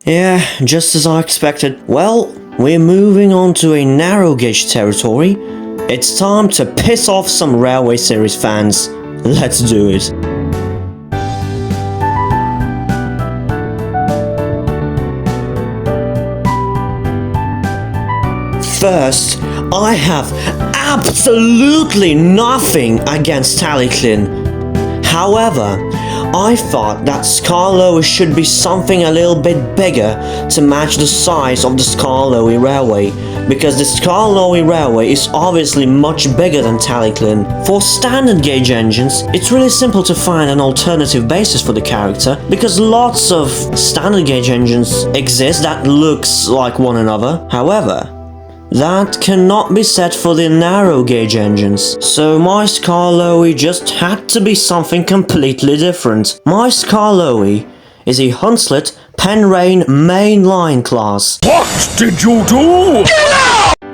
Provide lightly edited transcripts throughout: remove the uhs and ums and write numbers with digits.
Yeah, just as I expected. Well, we're moving on to a narrow gauge territory. It's time to piss off some Railway Series fans. Let's do it. First, I have absolutely nothing against Taliclin. However, I thought that Skarloey should be something a little bit bigger to match the size of the Skarloey Railway, because the Skarloey Railway is obviously much bigger than Taliclin. For standard gauge engines, it's really simple to find an alternative basis for the character, because lots of standard gauge engines exist that looks like one another. However, that cannot be said for the narrow gauge engines, so my Skarloey just had to be something completely different. My Skarloey is a Hunslet Penrane mainline class. What did you do?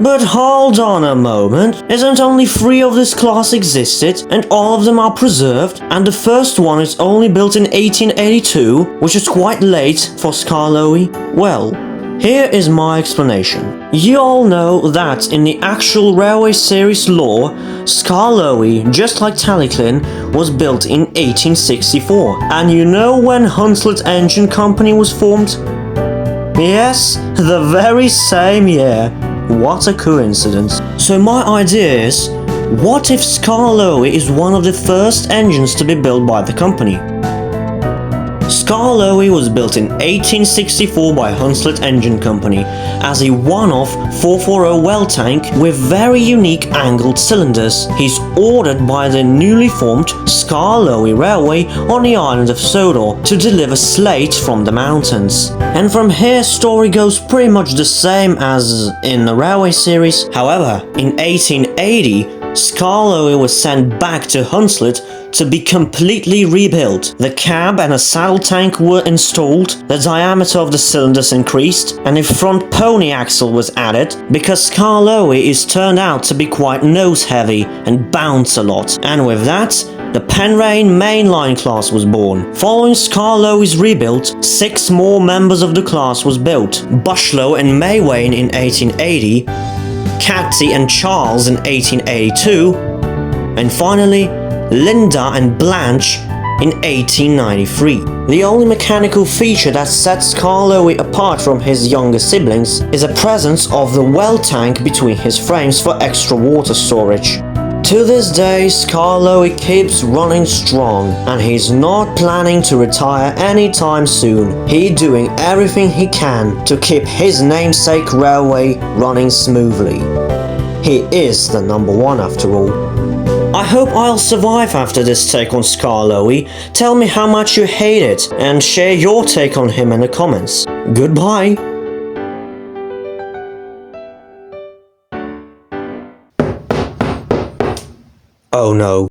But hold on a moment, isn't only 3 of this class existed, and all of them are preserved, and the first one is only built in 1882, which is quite late for Skarloey? Well, here is my explanation. You all know that in the actual Railway Series lore, Skarloey, just like Taliclin, was built in 1864. And you know when Hunslet Engine Company was formed? Yes, the very same year. What a coincidence. So my idea is, what if Skarloey is one of the first engines to be built by the company? Skarloey was built in 1864 by Hunslet Engine Company as a one-off 440 well tank with very unique angled cylinders. He's ordered by the newly formed Skarloey Railway on the island of Sodor to deliver slate from the mountains. And from here story goes pretty much the same as in the Railway Series. However, in 1880, Skarloey was sent back to Hunslet to be completely rebuilt. The cab and a saddle tank were installed, the diameter of the cylinders increased, and a front pony axle was added, because Skarloey is turned out to be quite nose heavy and bounce a lot. And with that, the Penrane mainline class was born. Following Skarloey's rebuild, 6 more members of the class was built. Bushlow and Maywane in 1880, Catty and Charles in 1882, and finally Linda and Blanche in 1893. The only mechanical feature that sets Skarloey apart from his younger siblings is the presence of the well tank between his frames for extra water storage. To this day, Skarloey keeps running strong, and he's not planning to retire anytime soon. He's doing everything he can to keep his namesake railway running smoothly. He is the #1 after all. I hope I'll survive after this take on Skarloey. Tell me how much you hate it, and share your take on him in the comments. Goodbye! Oh no.